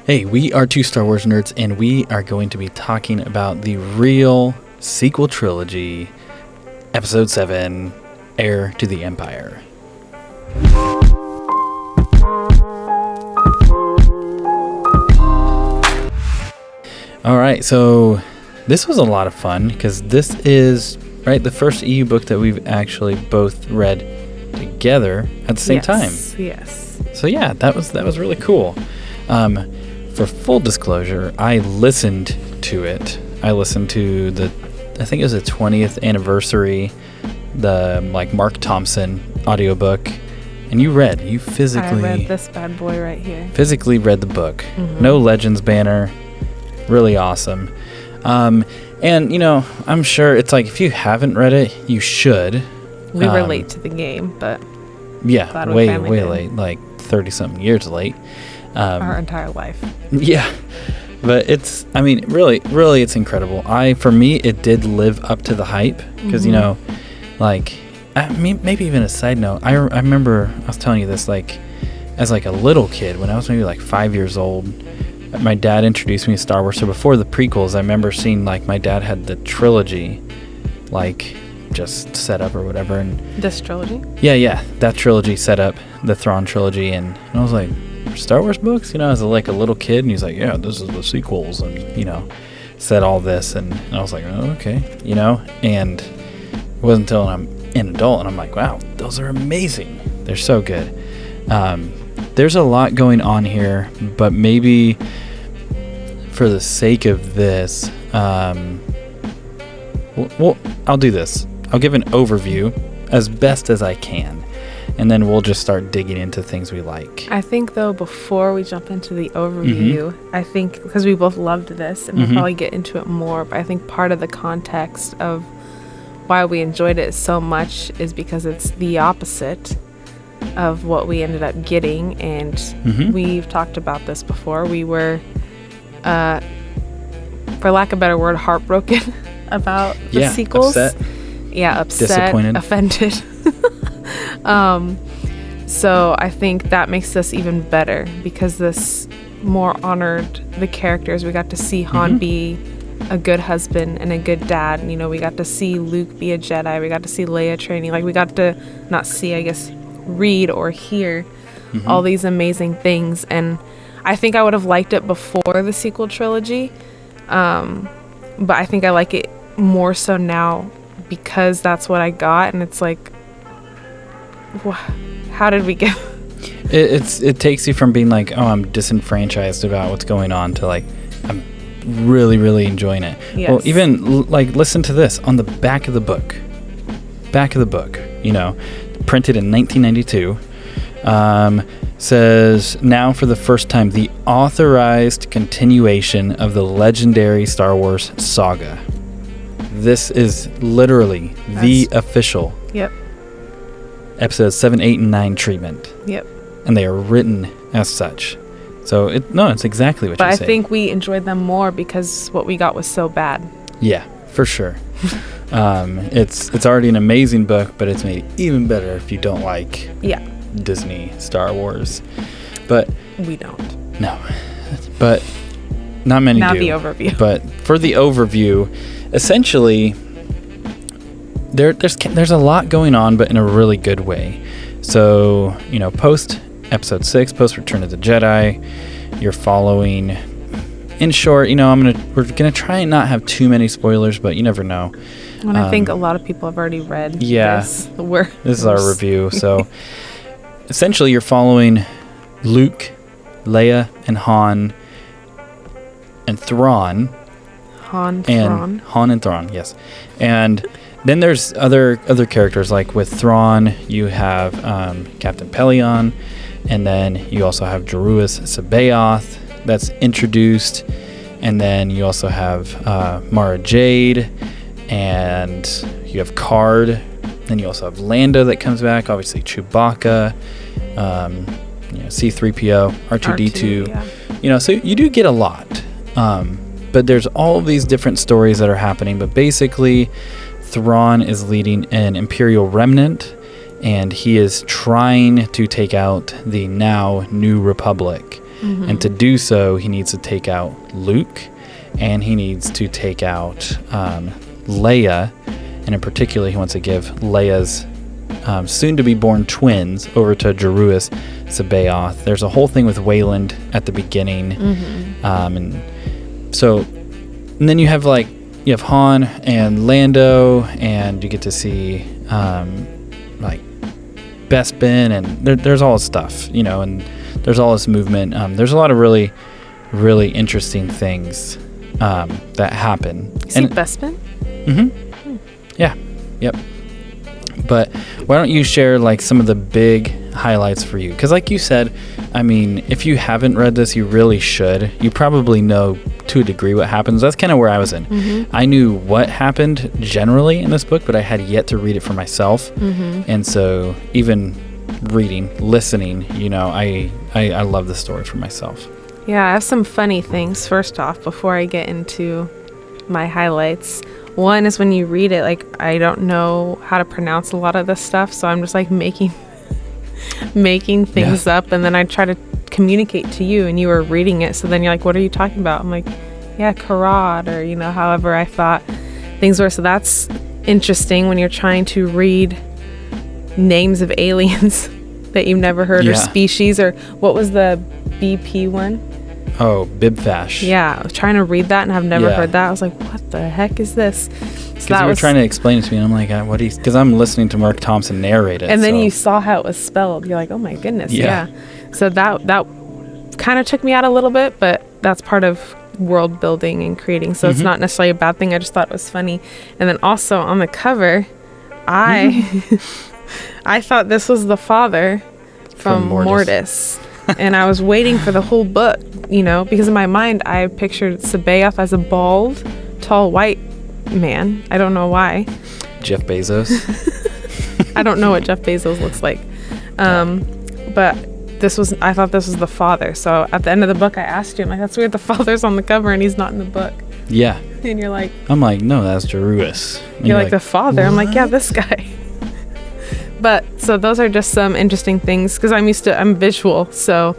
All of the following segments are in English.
Hey, we are two Star Wars nerds, and we are going to be talking about the real sequel trilogy, Episode 7, Heir to the Empire. All right, so this was a lot of fun because this is the first EU book that we've actually both read together at the same time. Yes. So yeah, that was really cool. For full disclosure, I listened to it. I listened to I think it was the 20th anniversary, the Mark Thompson audiobook, and you physically... I read this bad boy right here. Physically read the book. Mm-hmm. No Legends banner. Really awesome. And, I'm sure it's if you haven't read it, you should. We were late to the game, but... Yeah, way late, 30-something years late. Our entire life. Yeah, but it's really it's incredible. For me it did live up to the hype because maybe even a side note, I remember I was telling you this as a little kid when I was maybe 5 years old. My dad introduced me to Star Wars. So before the prequels, I remember seeing my dad had the trilogy just set up or whatever. And this trilogy? Yeah, that trilogy set up, the Thrawn trilogy, and I was like, Star Wars books, as a little kid, and he's like, yeah, this is the sequels, and said all this, and I was like, oh, okay, and it wasn't until I'm an adult and I'm like, wow, those are amazing, they're so good. There's a lot going on here, but maybe for the sake of this, well, I'll do this. I'll give an overview as best as I can. And then we'll just start digging into things we like. I think, though, before we jump into the overview, I think, because we both loved this, and we'll probably get into it more, but I think part of the context of why we enjoyed it so much is because it's the opposite of what we ended up getting. And we've talked about this before. We were, for lack of a better word, heartbroken about the sequels. Upset. Yeah, upset, disappointed, offended. So I think that makes this even better because this more honored the characters. We got to see Han be a good husband and a good dad. We got to see Luke be a Jedi. We got to see Leia training. We got to not see, I guess, read or hear all these amazing things. And I think I would have liked it before the sequel trilogy. But I think I like it more so now because that's what I got. And it's how did we get... It takes you from being I'm disenfranchised about what's going on to I'm really, really enjoying it. Yes. Well, even listen to this on the back of the book. Printed in 1992, says, now for the first time, the authorized continuation of the legendary Star Wars saga. This is literally the official Episodes 7, 8, and 9 treatment. Yep. And they are written as such. So, it's exactly what you say. But I think we enjoyed them more because what we got was so bad. Yeah, for sure. It's already an amazing book, but it's made even better if you don't like Disney Star Wars. But we don't. No. But not many do. Now the overview. But for the overview, essentially... There's a lot going on, but in a really good way. So, post Episode 6, post Return of the Jedi, you're following. In short, we're gonna try and not have too many spoilers, but you never know. And I think a lot of people have already read this. This is our review. So, essentially, you're following Luke, Leia, and Han, and Thrawn. Han and Thrawn, yes. And then there's other characters, with Thrawn, you have Captain Pelion, and then you also have Jeruis Sabaoth that's introduced, and then you also have Mara Jade, and you have Card, then you also have Lando that comes back, obviously Chewbacca, C-3PO, R2-D2, so you do get a lot, but there's all of these different stories that are happening, but basically Thrawn is leading an Imperial remnant, and he is trying to take out the now New Republic. And to do so, he needs to take out Luke, and he needs to take out Leia. And in particular, he wants to give Leia's soon-to-be-born twins over to Jeruis Sabaoth. There's a whole thing with Wayland at the beginning. And then you have Han and Lando, and you get to see like Bespin, and there's all this stuff, and there's all this movement. There's a lot of really, really interesting things that happen. You see Bespin? Yeah. Yep. But why don't you share some of the big highlights for you? Because like you said, I mean, if you haven't read this, you really should. You probably know to a degree what happens. That's kind of where I was in. I knew what happened generally in this book, but I had yet to read it for myself. And so even listening, I love the story for myself. Yeah, I have some funny things. First off, before I get into my highlights, one is when you read it, I don't know how to pronounce a lot of this stuff, so I'm just making things up, and then I try to communicate to you, and you were reading it, so then you're like, what are you talking about? I'm like, yeah, Karad, or however I thought things were. So that's interesting when you're trying to read names of aliens that you've never heard, or species, or what was the BP one? Oh, Bibfash. Yeah, I was trying to read that and I've never heard that. I was like, what the heck is this? Because you were trying to explain it to me, and I'm like, what do you... Because I'm listening to Mark Thompson narrate it. And then you saw how it was spelled. You're like, oh my goodness, yeah. So that kind of took me out a little bit, but that's part of world building and creating. So it's not necessarily a bad thing. I just thought it was funny. And then also on the cover, I thought this was the father from Mortis. And I was waiting for the whole book, because in my mind, I pictured Sabaoth as a bald, tall, white man. I don't know why. Jeff Bezos. I don't know what Jeff Bezos looks like. But I thought this was the father. So at the end of the book, I asked you, I'm like, that's weird. The father's on the cover and he's not in the book. Yeah. And you're like... I'm like, no, that's Jeruis. You're like, the father? What? I'm like, yeah, this guy. But so those are just some interesting things, because I'm visual, so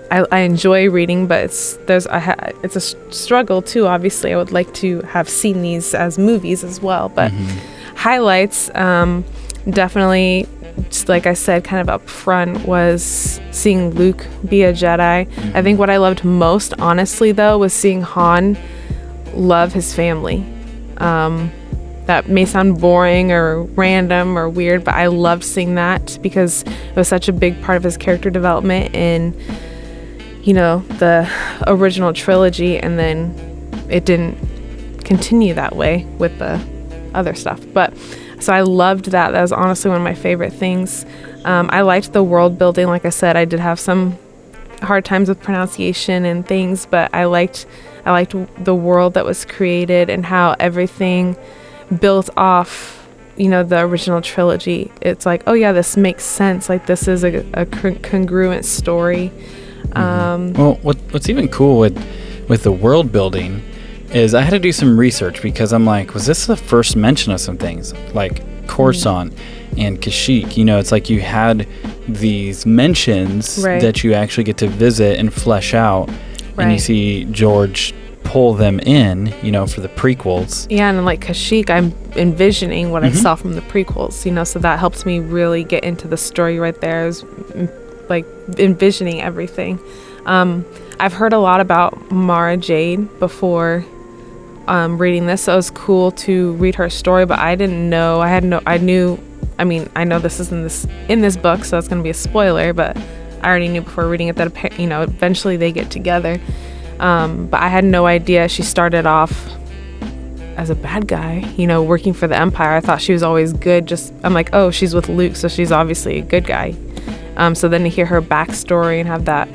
I enjoy reading, but it's a struggle too. Obviously, I would like to have seen these as movies as well. But highlights, definitely, just like I said, kind of up front, was seeing Luke be a Jedi. I think what I loved most, honestly, though, was seeing Han love his family. That may sound boring or random or weird, but I loved seeing that because it was such a big part of his character development in, the original trilogy, and then it didn't continue that way with the other stuff. But so I loved that. That was honestly one of my favorite things. I liked the world building. Like I said, I did have some hard times with pronunciation and things, but I liked the world that was created and how everything built off, the original trilogy. It's like, oh yeah, this makes sense. Like, this is a congruent story. Well, what's even cool with the world building is I had to do some research, because I'm like, was this the first mention of some things like Coruscant and Kashyyyk? It's like you had these mentions that you actually get to visit and flesh out, and you see George pull them in, for the prequels. Yeah, and like Kashyyyk, I'm envisioning what I saw from the prequels, so that helps me really get into the story right there. Is like envisioning everything. I've heard a lot about Mara Jade before reading this, so it was cool to read her story, but I didn't know. I know this is in this book, so it's going to be a spoiler, but I already knew before reading it that eventually they get together. But I had no idea she started off as a bad guy, working for the Empire. I thought she was always good. I'm like, oh, she's with Luke, so she's obviously a good guy. So then to hear her backstory and have that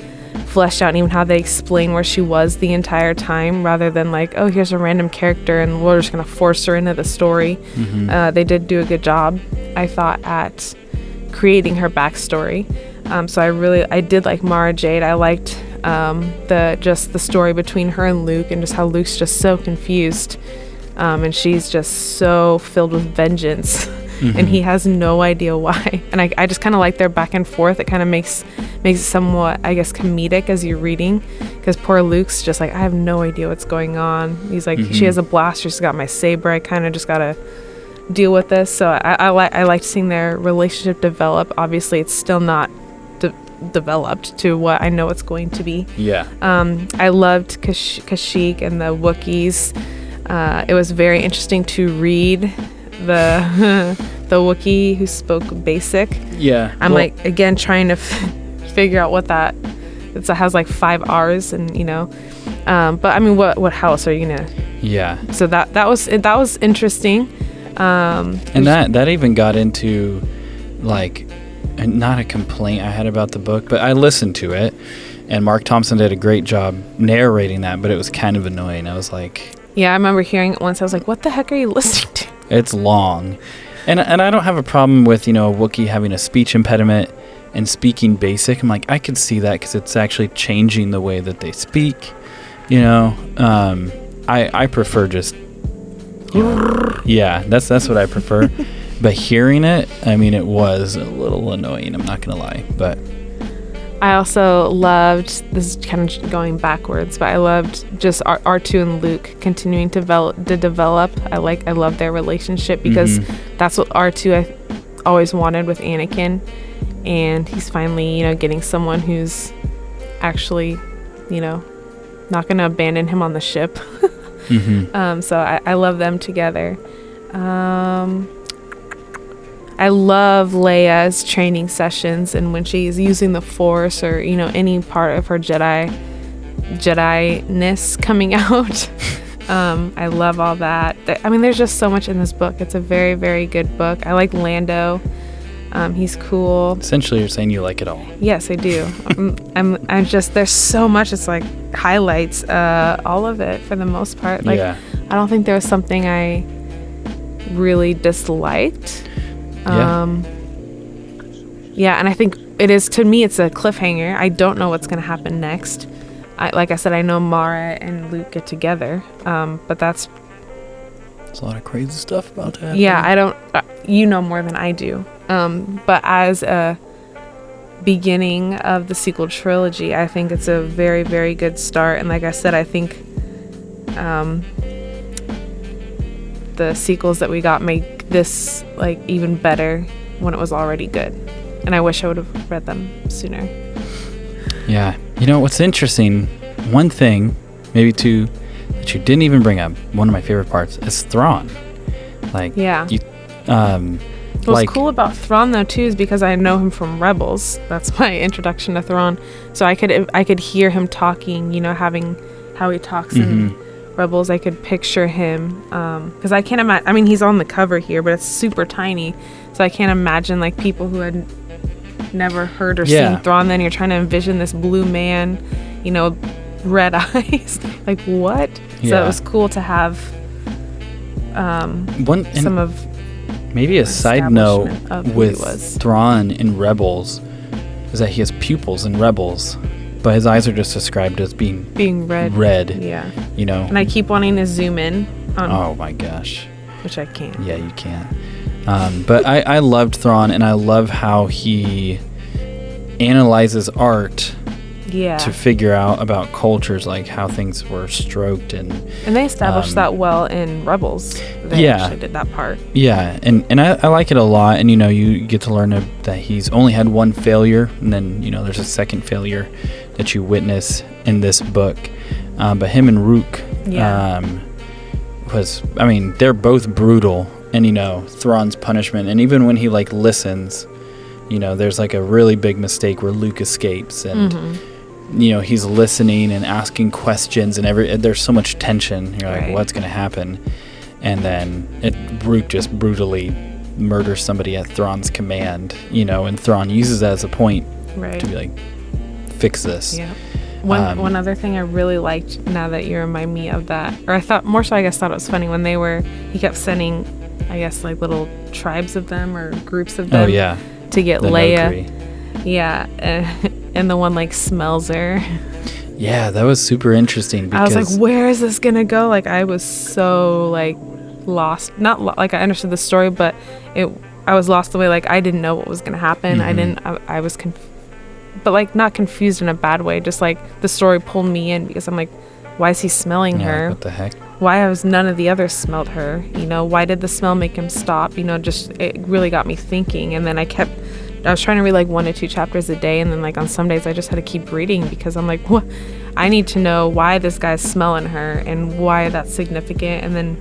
fleshed out, and even how they explain where she was the entire time, rather than like, oh, here's a random character and we're just going to force her into the story. They did do a good job, I thought, at creating her backstory. So I did like Mara Jade. I liked the story between her and Luke, and just how Luke's just so confused, and she's just so filled with vengeance and he has no idea why. And I just kind of like their back and forth. It kind of makes it somewhat, I guess, comedic as you're reading, because poor Luke's just like, I have no idea what's going on. He's like, she has a blaster, she's got my saber, I kind of just gotta deal with this. So I liked seeing their relationship develop. Obviously it's still not developed to what I know it's going to be. I loved Kashyyyk and the Wookiees. It was very interesting to read the Wookiee who spoke basic. I'm like, again, trying to figure out what that it has, like 5 R's, and but I mean, what house are you gonna so that was interesting. And that even got into, like, not a complaint I had about the book, but I listened to it, and Mark Thompson did a great job narrating that, but it was kind of annoying. I was like, I remember hearing it once. I was like, what the heck are you listening to? It's long. And I don't have a problem with, a Wookiee having a speech impediment and speaking basic. I'm like, I could see that because it's actually changing the way that they speak. I prefer just, that's what I prefer. But hearing it, I mean, it was a little annoying, I'm not going to lie. But I also loved, this is kind of going backwards, but I loved just R2 and Luke continuing to develop. I love their relationship, because that's what R2 I always wanted with Anakin. And he's finally, getting someone who's actually, not going to abandon him on the ship. So I love them together. I love Leia's training sessions, and when she's using the Force, or any part of her Jedi-ness coming out. I love all that. I mean, there's just so much in this book. It's a very, very good book. I like Lando. He's cool. Essentially, you're saying you like it all. Yes, I do. I'm just, there's so much. It's like highlights all of it for the most part. Like, I don't think there was something I really disliked. And I think it is, to me, it's a cliffhanger. I don't know what's going to happen next. Like I said, I know Mara and Luke get together, but there's a lot of crazy stuff about that. I don't, you know more than I do. But as a beginning of the sequel trilogy, I think it's a very, very good start. And like I said, I think the sequels that we got make this like even better when it was already good. And I wish I would have read them sooner. What's interesting, one thing, maybe two, that you didn't even bring up, one of my favorite parts, is Thrawn. What's cool about Thrawn though too is because I know him from Rebels. That's my introduction to Thrawn. So I could hear him talking, having how he talks in Rebels. I could picture him, because I can't imagine. I mean, he's on the cover here, but it's super tiny, so I can't imagine like people who had never heard or seen Thrawn. Then you're trying to envision this blue man, red eyes. Like what? So it was cool to have some of. Maybe a side note with Thrawn in Rebels is that he has pupils in Rebels, but his eyes are just described as being red. Yeah. And I keep wanting to zoom in on. Oh my gosh. Which I can't. Yeah, you can't. But I loved Thrawn, and I love how he analyzes art to figure out about cultures, like how things were stroked, and they established that well in Rebels. They actually did that part. And I like it a lot. And you get to learn that he's only had one failure, and then there's a second failure that you witness in this book. But him and Rook they're both brutal. And Thrawn's punishment, and even when he like listens, there's like a really big mistake where Luke escapes, and he's listening and asking questions, and there's so much tension. You're like, what's gonna happen? And then Rook just brutally murders somebody at Thrawn's command, and Thrawn uses that as a point to be like, fix this. One other thing I really liked, now that you remind me of that, or I thought more so, I guess thought it was funny when he kept sending, I guess, like little tribes of them or groups of them to get Leia. And the one like smells her. Yeah, that was super interesting. Because I was like, where is this gonna go? Like, I was so like lost. Not like I understood the story, but I was lost the way. Like, I didn't know what was going to happen. I was but like not confused in a bad way. Just like the story pulled me in because I'm like, why is he smelling her? What the heck? Why has none of the others smelled her? Why did the smell make him stop? Just it really got me thinking. And then I was trying to read like 1 to 2 chapters a day, and then like on some days I just had to keep reading because I'm like, what? I need to know why this guy's smelling her and why that's significant. And then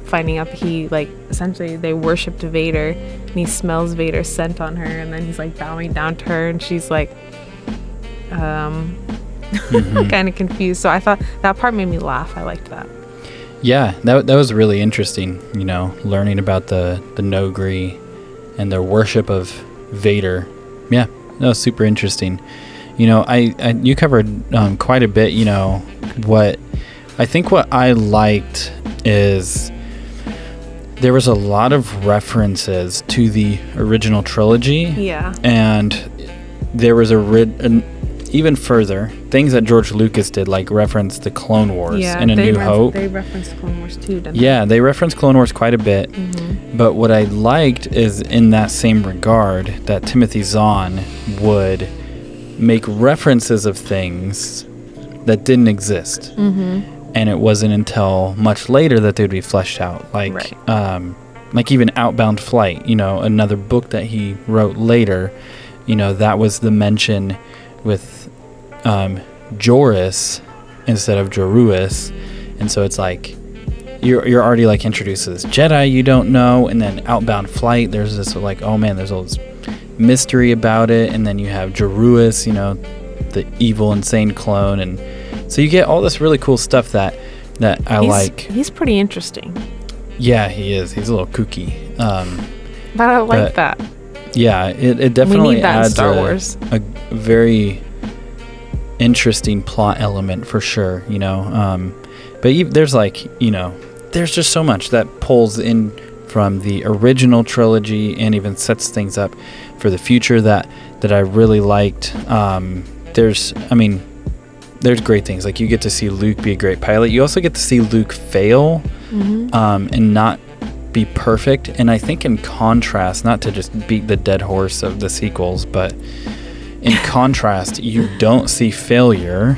finding out that he, like, essentially they worshipped Vader, and he smells Vader's scent on her, and then he's like bowing down to her, and she's like kind of confused. So I thought that part made me laugh. I liked that. Yeah, that was really interesting, learning about the Nogri and their worship of Vader. Yeah, that was super interesting. You covered quite a bit. What I liked is there was a lot of references to the original trilogy. Yeah. And there was even further things that George Lucas did, like reference the Clone Wars in A New Hope. They referenced Clone Wars too, didn't they? Yeah, they referenced Clone Wars quite a bit. Mm-hmm. But what I liked is, in that same regard, that Timothy Zahn would make references of things that didn't exist. Mm-hmm. And it wasn't until much later that they would be fleshed out. Like, like even Outbound Flight, another book that he wrote later, that was the mention with Joruus instead of Joruus. And so it's like, you're already like introduced to this Jedi you don't know. And then Outbound Flight, there's this like, oh man, there's all this mystery about it. And then you have Joruus, the evil, insane clone. And so you get all this really cool stuff that I like. He's pretty interesting. Yeah, he is. He's a little kooky. But I like that. Yeah, it definitely we need that adds in Star Wars. A very interesting plot element for sure, But there's there's just so much that pulls in from the original trilogy and even sets things up for the future that I really liked. There's great things. Like, you get to see Luke be a great pilot. You also get to see Luke fail and not be perfect. And I think in contrast, not to just beat the dead horse of the sequels, but in contrast, you don't see failure,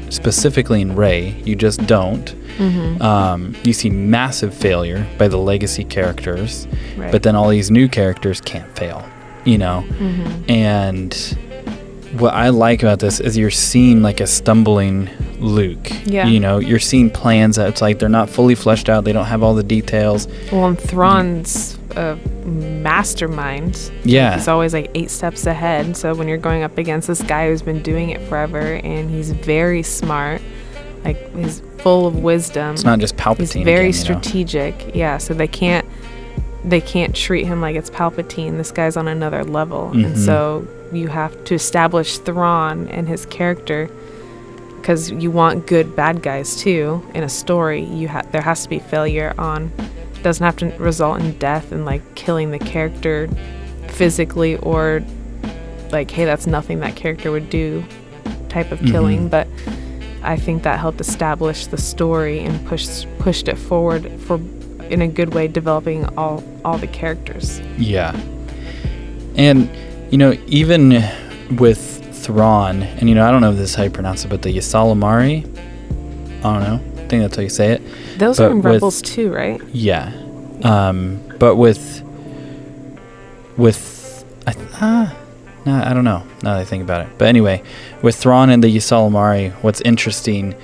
specifically in Rey. You just don't. Mm-hmm. You see massive failure by the legacy characters, right. But then all these new characters can't fail, Mm-hmm. And what I like about this is you're seeing like a stumbling Luke. Yeah. You're seeing plans that it's like they're not fully fleshed out. They don't have all the details. Well, and Thrawn's a mastermind. Yeah. He's always like 8 steps ahead. So when you're going up against this guy who's been doing it forever and he's very smart, like he's full of wisdom. It's not just Palpatine. He's very strategic. Yeah. So they can't treat him like it's Palpatine. This guy's on another level. Mm-hmm. And so you have to establish Thrawn and his character, because you want good bad guys too in a story. There has to be failure on. It doesn't have to result in death and like killing the character physically, or like, hey, that's nothing that character would do type of killing. Mm-hmm. But I think that helped establish the story and pushed it forward in a good way, developing all the characters. Yeah. And even with Thrawn, and I don't know if this is how you pronounce it, but the Ysalamiri, I don't know, I think that's how you say it. Those are in Rebels too, right? Yeah. But with I don't know, now that I think about it. But anyway, with Thrawn and the Ysalamiri, what's interesting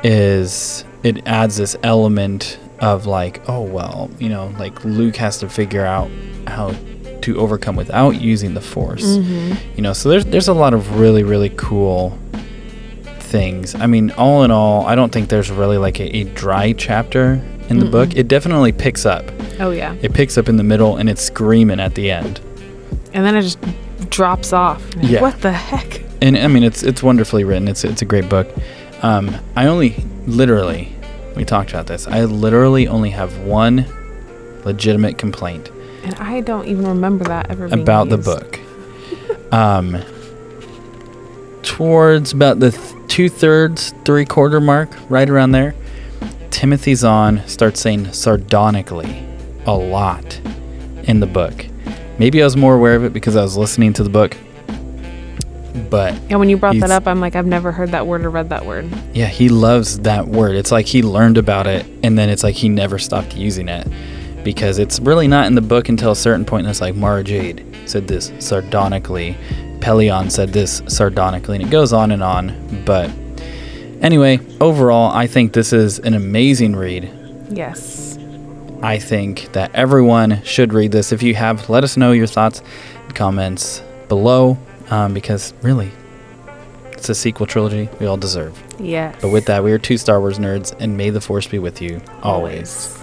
is it adds this element of like, oh well, like Luke has to figure out how to overcome without using the Force. Mm-hmm. So there's a lot of really, really cool things. I mean, all in all, I don't think there's really like a dry chapter in the book. It definitely picks up. Oh yeah. It picks up in the middle and it's screaming at the end. And then it just drops off. Yeah. What the heck? And I mean, it's wonderfully written. It's a great book. We talked about this. I literally only have one legitimate complaint. And I don't even remember that ever being about used. The book. Towards about the 2/3, 3/4 mark, right around there, Timothy Zahn starts saying sardonically a lot in the book. Maybe I was more aware of it because I was listening to the book. But And when you brought that up, I'm like, I've never heard that word or read that word. yeah, he loves that word. It's like he learned about it, and then it's like he never stopped using it, because it's really not in the book until a certain point, and it's like Mara Jade said this sardonically, Pelion said this sardonically, and it goes on and on. But anyway, overall, I think this is an amazing read. Yes. I think that everyone should read this. If you have, let us know your thoughts and comments below, because really, it's a sequel trilogy we all deserve. Yes. But with that, we are two Star Wars nerds, and may the Force be with you always.